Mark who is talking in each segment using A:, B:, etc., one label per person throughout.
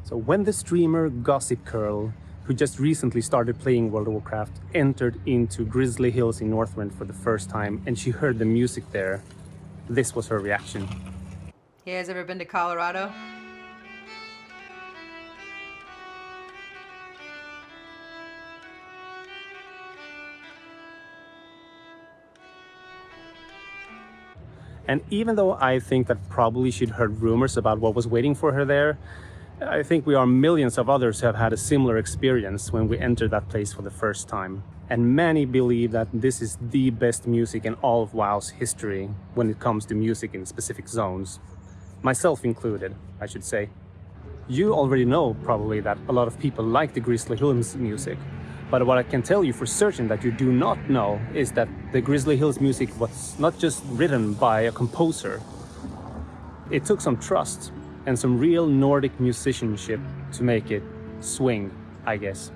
A: So when the streamer Gossip Girl, who just recently started playing World of Warcraft, entered into Grizzly Hills in Northrend for the first time and she heard the music there, this was her reaction.
B: You guys ever been to Colorado?
A: And even though I think that probably she'd heard rumors about what was waiting for her there, I think we are millions of others who have had a similar experience when we entered that place for the first time. And many believe that this is the best music in all of WoW's history when it comes to music in specific zones. Myself included, I should say. You already know probably that a lot of people like the Grizzly Hills music. But what I can tell you for certain that you do not know is that the Grizzly Hills music was not just written by a composer. It took some trust and some real Nordic musicianship to make it swing, I guess.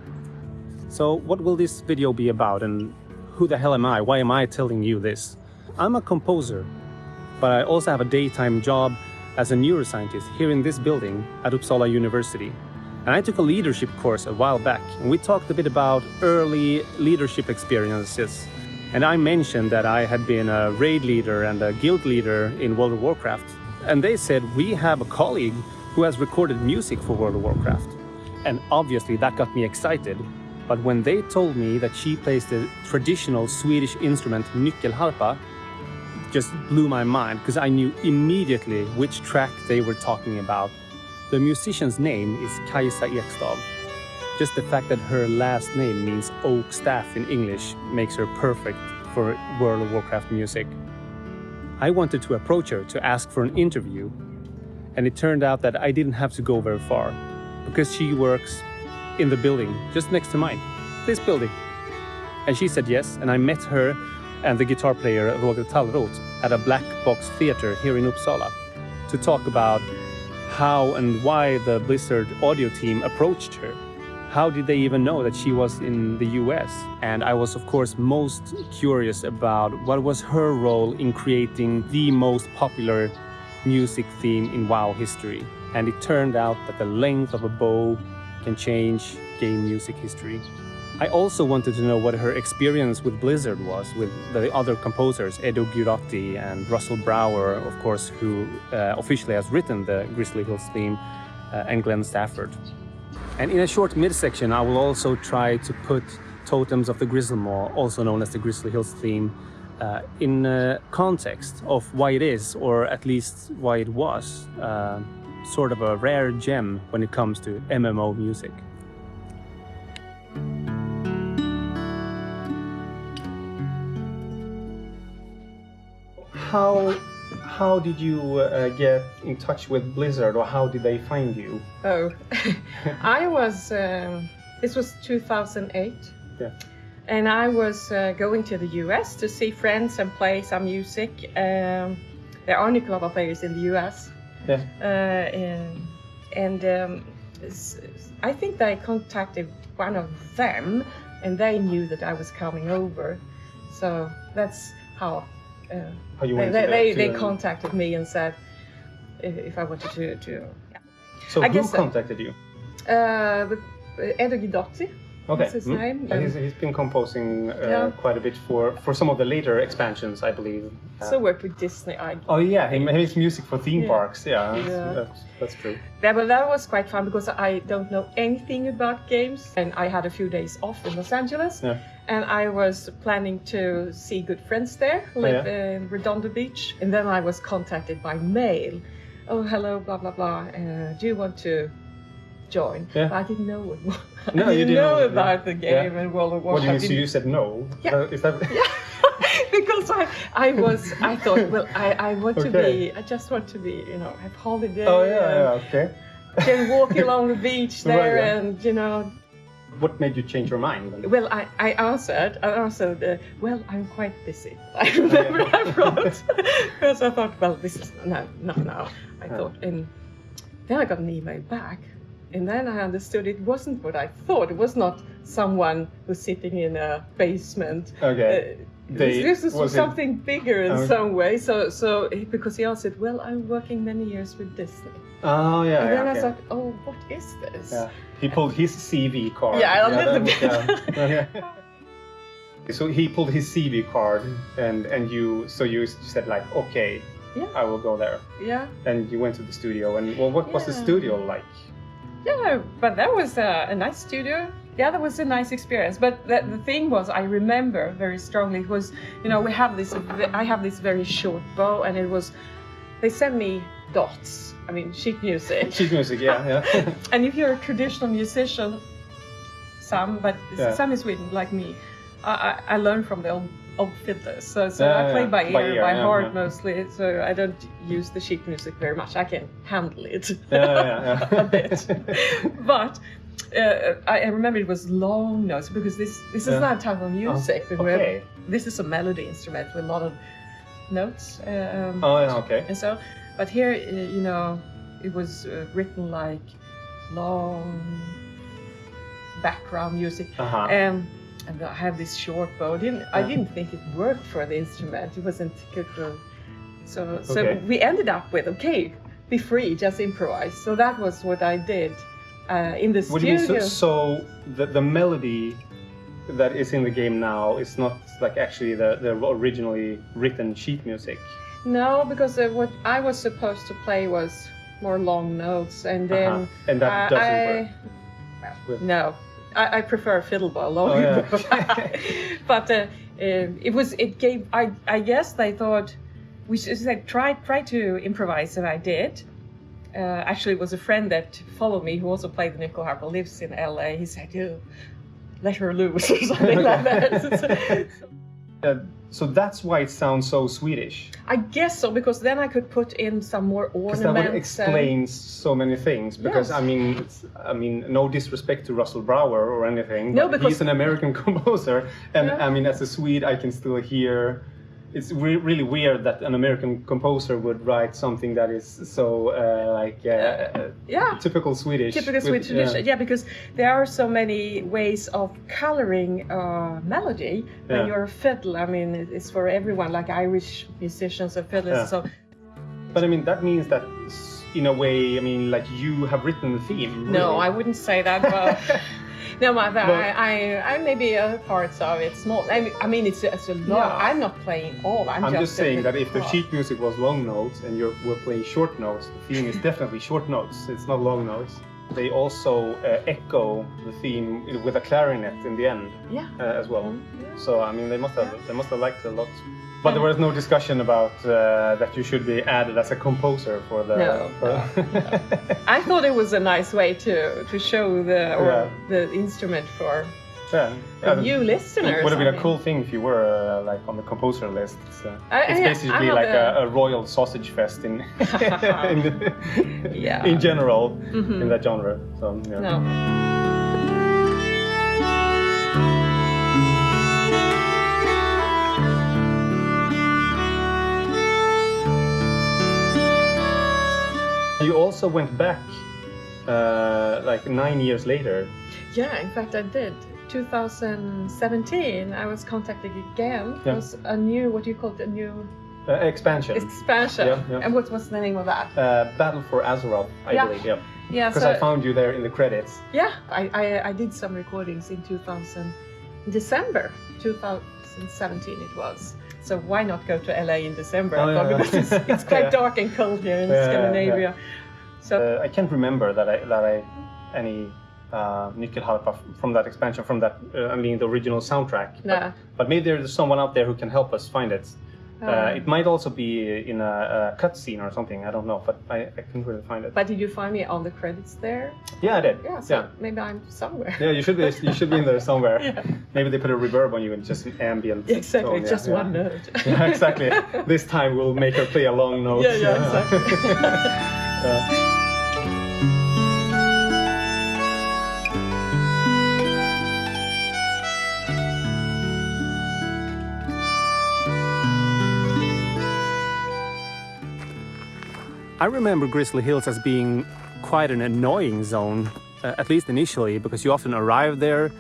A: So what will this video be about, and who the hell am I? Why am I telling you this? I'm a composer, but I also have a daytime job as a neuroscientist here in this building at Uppsala University. And I took a leadership course a while back, and we talked a bit about early leadership experiences. And I mentioned that I had been a raid leader and a guild leader in World of Warcraft. And they said, we have a colleague who has recorded music for World of Warcraft. And obviously that got me excited. But when they told me that she plays the traditional Swedish instrument nyckelharpa, it just blew my mind, because I knew immediately which track they were talking about. The musician's name is Cajsa Ekstav. Just the fact that her last name means oak staff in English makes her perfect for World of Warcraft music. I wanted to approach her to ask for an interview, and it turned out that I didn't have to go very far, because she works in the building just next to mine, this building. And she said yes, and I met her and the guitar player Roger Tallroth at a black box theater here in Uppsala to talk about how and why the Blizzard audio team approached her. How did they even know that she was in the US? And I was of course most curious about what was her role in creating the most popular music theme in WoW history. And it turned out that the length of a bow can change game music history. I also wanted to know what her experience with Blizzard was, with the other composers, Edo Guidotti and Russel Brower, of course, who officially has written the Grizzly Hills theme, and Glenn Stafford. And in a short midsection, I will also try to put Totems of the Grizzlemaw, also known as the Grizzly Hills theme, in context of why it is, or at least why it was, sort of a rare gem when it comes to MMO music. How did you get in touch with Blizzard, or how did they find you?
C: Oh, I was, this was 2008.
A: Yeah.
C: And I was going to the US to see friends and play some music. There aren't a lot of players in the US.
A: Yeah.
C: I think they contacted one of them, and they knew that I was coming over. So that's how
A: you went
C: they contacted me and said if I wanted to yeah.
A: So who contacted you?
C: Edo Guidotti.
A: Okay.
C: That's his name.
A: And he's been composing quite a bit for some of the later expansions, I believe.
C: So worked with Disney.
A: Oh yeah, he makes music for theme parks. Yeah. That's true.
C: Yeah, but that was quite fun because I don't know anything about games, and I had a few days off in Los Angeles. Yeah. And I was planning to see good friends there, live in Redondo Beach, and then I was contacted by mail. Oh, hello, blah blah blah. Do you want to join? Yeah. But I didn't know it.
A: No,
C: you didn't know about the game and World of Warcraft.
A: What do you mean? So you said no?
C: Yeah.
A: Is that...
C: Yeah. Because I thought, well, I want to be, I just want to be, have holiday.
A: Oh yeah, okay.
C: Can walk along the beach there, and
A: What made you change your mind?
C: Well, I answered, well, I'm quite busy. I remember I wrote, because I thought, well, this is, no, not now. I thought, and then I got an email back, and then I understood it wasn't what I thought. It was not someone who's sitting in a basement.
A: Okay.
C: this is something bigger in some way. So because he also said, well, I'm working many years with Disney.
A: Oh yeah.
C: And then
A: okay.
C: I thought, oh, what is this?
A: Yeah. He pulled his CV card.
C: Yeah, a little bit.
A: Okay. So he pulled his CV card, and you said like, okay,
C: yeah,
A: I will go there.
C: Yeah.
A: And you went to the studio, and well, what was the studio like?
C: Yeah, but that was a nice studio. Yeah, that was a nice experience. But the thing was, I remember very strongly, it was, you know, I have this very short bow, and they sent me dots. I mean, sheet music.
A: Sheet music, yeah.
C: And if you're a traditional musician, some in Sweden, like me, I learned from the old fiddlers. So I play by ear, by heart mostly. So I don't use the sheet music very much. I can handle it a bit. But I remember it was long notes, because this is not a type of music.
A: Okay.
C: This is a melody instrument with a lot of notes.
A: Okay.
C: And so, but here, you know, it was written like long background music. And I have this short bow. I didn't think it worked for the instrument. It wasn't good for. So we ended up with, okay, be free, just improvise. So that was what I did in the studio.
A: What do you mean? So the melody that is in the game now is not like actually the originally written sheet music?
C: No, because what I was supposed to play was more long notes, and then
A: and that doesn't work.
C: No. I prefer fiddle bow, long but I guess they thought we should try to improvise, and I did. Actually, it was a friend that followed me who also played the nyckelharpa, lives in LA. He said, let her loose or something like that.
A: So that's why it sounds so Swedish.
C: I guess so, because then I could put in some more ornaments.
A: Because that would explain so many things. Because I mean, no disrespect to Russel Brower or anything, but he's an American composer, and I mean, as a Swede, I can still hear. It's really weird that an American composer would write something that is so typical Swedish.
C: Typical Swedish tradition, because there are so many ways of coloring melody when you're a fiddle. I mean, it's for everyone, like Irish musicians and fiddlers. Yeah. So,
A: but I mean, that means that in a way, I mean, like you have written the theme. Really.
C: No, I wouldn't say that, but. No, I maybe parts of it small. I mean, it's a long. Yeah. I'm not playing all. I'm just
A: saying that if the sheet music was long notes and we're playing short notes, the theme is definitely short notes. It's not long notes. They also echo the theme with a clarinet in the end, as well. Mm-hmm. So I mean, they must have liked it a lot. But there was no discussion about that you should be added as a composer for the.
C: No. I thought it was a nice way to show the instrument for new listeners.
A: It would have been a cool thing if you were like on the composer list. It's basically like a royal sausage fest in in general in that genre. So yeah.
C: No.
A: You also went back like 9 years later.
C: Yeah, in fact I did. 2017 I was contacted again. It was a new, what do you call it, a new...
A: Expansion.
C: Yeah. And what's the name of that?
A: Battle for Azeroth, I believe,
C: Yeah,
A: because I found you there in the credits.
C: Yeah, I did some recordings in December 2017 it was. So why not go to LA in December? Because it's quite dark and cold here in Scandinavia. Yeah. So
A: I can't remember that I any nyckelharpa from that expansion, from that the original soundtrack. But maybe there's someone out there who can help us find it. It might also be in a cutscene or something. I don't know, but I couldn't really find it.
C: But did you find me on the credits there?
A: Yeah, I did.
C: Yeah, so maybe I'm somewhere.
A: Yeah, you should be in there somewhere. Maybe they put a reverb on you and just an ambient.
C: Exactly,
A: tone.
C: just one note.
A: Yeah, exactly. This time we'll make her play a long note.
C: Yeah, exactly.
A: I remember Grizzly Hills as being quite an annoying zone, at least initially, because you often arrive there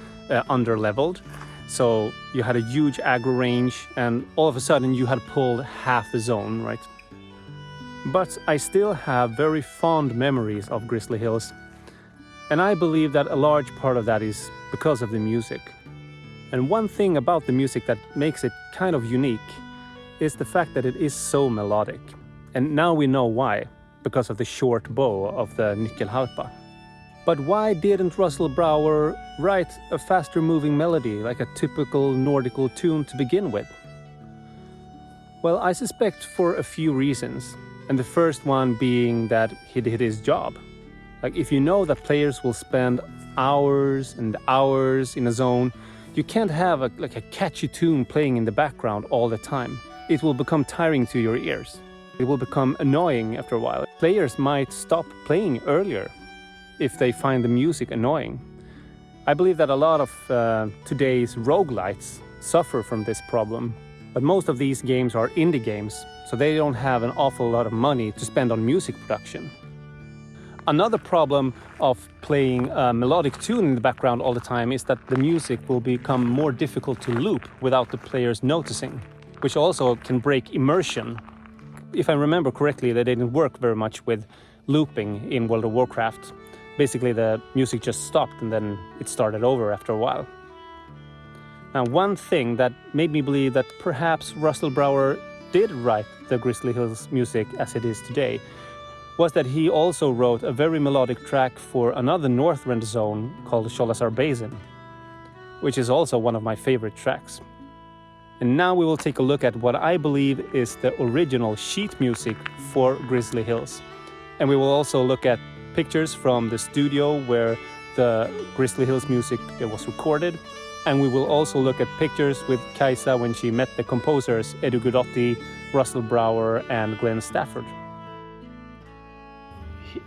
A: under-leveled. So you had a huge aggro range, and all of a sudden you had pulled half the zone, right? But I still have very fond memories of Grizzly Hills, and I believe that a large part of that is because of the music. And one thing about the music that makes it kind of unique is the fact that it is so melodic. And now we know why, because of the short bow of the nyckelharpa. But why didn't Russel Brower write a faster moving melody like a typical Nordical tune to begin with? Well, I suspect for a few reasons. And the first one being that he did his job. Like, if you know that players will spend hours and hours in a zone, you can't have a catchy tune playing in the background all the time. It will become tiring to your ears. It will become annoying after a while. Players might stop playing earlier if they find the music annoying. I believe that a lot of today's roguelites suffer from this problem. But most of these games are indie games, so they don't have an awful lot of money to spend on music production. Another problem of playing a melodic tune in the background all the time is that the music will become more difficult to loop without the players noticing, which also can break immersion. If I remember correctly, they didn't work very much with looping in World of Warcraft. Basically, the music just stopped and then it started over after a while. Now, one thing that made me believe that perhaps Russel Brower did write the Grizzly Hills music as it is today was that he also wrote a very melodic track for another Northrend zone called Sholazar Basin, which is also one of my favorite tracks. And now we will take a look at what I believe is the original sheet music for Grizzly Hills. And we will also look at pictures from the studio where the Grizzly Hills music was recorded. And we will also look at pictures with Cajsa when she met the composers Edo Guidotti, Russel Brower and Glenn Stafford.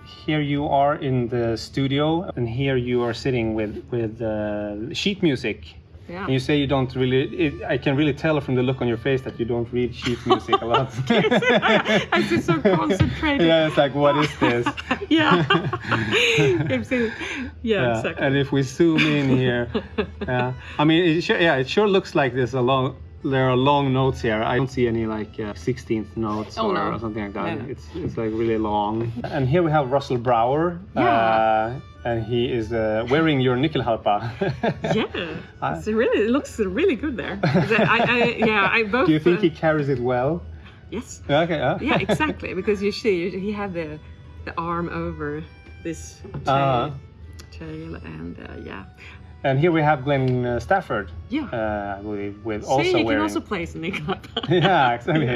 A: Here you are in the studio, and here you are sitting with sheet music.
C: Yeah.
A: And you say you don't really, I can really tell from the look on your face that you don't read sheet music a lot.
C: I'm just so concentrated.
A: Yeah, it's like, what is this?
C: Yeah. Yeah, exactly.
A: And if we zoom in here, I mean, it sure looks like there's there are long notes here. I don't see any like 16th notes or something like that. No. It's like really long. And here we have Russel Brower.
C: Yeah.
A: And he is wearing your nyckelharpa.
C: Yeah, it looks really good there. I both.
A: Do you think he carries it well?
C: Yes.
A: Okay.
C: Yeah, exactly. Because you see, he had the arm over this tail, and yeah.
A: And here we have Glenn Stafford.
C: Yeah.
A: I believe with
C: See,
A: also
C: he
A: wearing.
C: can also play nyckelharpa.
A: Yeah, exactly.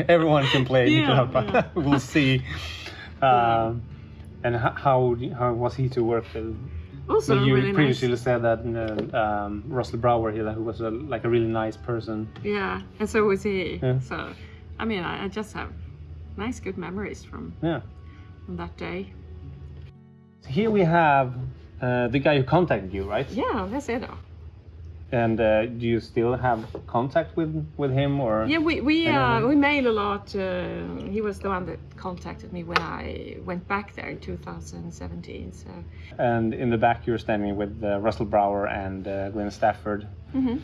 A: Everyone can play nyckelharpa.
C: Yeah.
A: We'll see. And how was he to work with?
C: Also,
A: you
C: really
A: previously
C: nice.
A: said that Russel Brower here, who was a really nice person.
C: Yeah, and so was he.
A: Yeah.
C: So, I mean, I just have nice, good memories from that day.
A: Here we have the guy who contacted you, right?
C: Yeah, that's Edo.
A: And do you still have contact with him, or?
C: Yeah, we mail a lot. He was the one that contacted me when I went back there in 2017. So.
A: And in the back, you're standing with Russel Brower and Glenn Stafford.
C: Mm-hmm.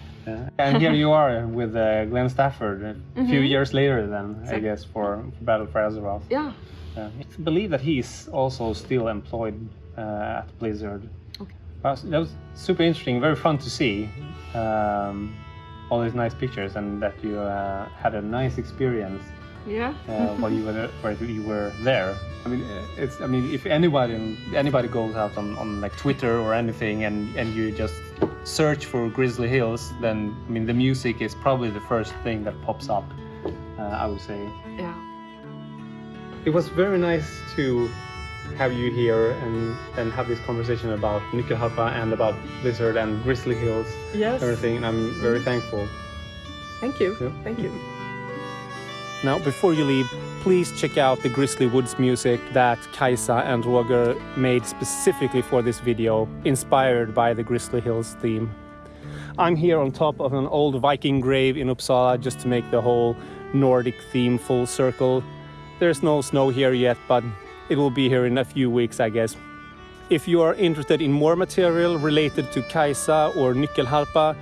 A: And here you are with Glenn Stafford a few years later, then I guess for Battle for Azeroth.
C: Yeah.
A: I believe that he's also still employed at Blizzard.
C: Okay.
A: That was super interesting, very fun to see. All these nice pictures, and that you had a nice experience while you were there. I mean, if anybody goes out on like Twitter or anything, and you just search for Grizzly Hills, then I mean the music is probably the first thing that pops up. I would say.
C: Yeah.
A: It was very nice to have you here and have this conversation about nyckelharpa and about Blizzard and Grizzly Hills.
C: Yes.
A: Everything, and I'm very thankful.
C: Thank you.
A: Yeah.
C: Thank you.
A: Now, before you leave, please check out the Grizzly Woods music that Cajsa and Roger made specifically for this video, inspired by the Grizzly Hills theme. I'm here on top of an old Viking grave in Uppsala just to make the whole Nordic theme full circle. There's no snow here yet, but it will be here in a few weeks, I guess. If you are interested in more material related to Cajsa or nyckelharpa,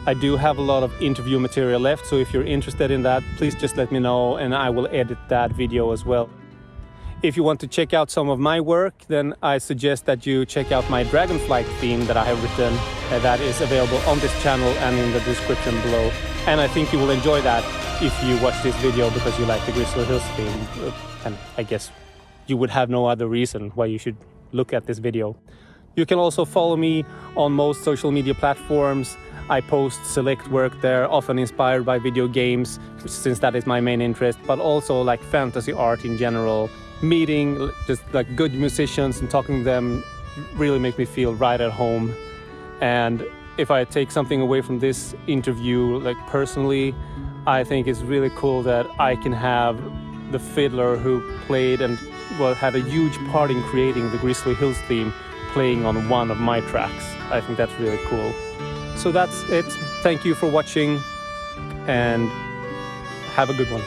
A: I do have a lot of interview material left, so if you're interested in that, please just let me know and I will edit that video as well. If you want to check out some of my work, then I suggest that you check out my Dragonflight theme that I have written. That is available on this channel and in the description below. And I think you will enjoy that if you watch this video because you like the Grizzly Hills theme. And I guess you would have no other reason why you should look at this video. You can also follow me on most social media platforms. I post select work there, often inspired by video games, since that is my main interest, but also like fantasy art in general. Meeting just like good musicians and talking to them really makes me feel right at home. And if I take something away from this interview, like personally, I think it's really cool that I can have the fiddler who played and had a huge part in creating the Grizzly Hills theme playing on one of my tracks. I think that's really cool. So that's it. Thank you for watching and have a good one.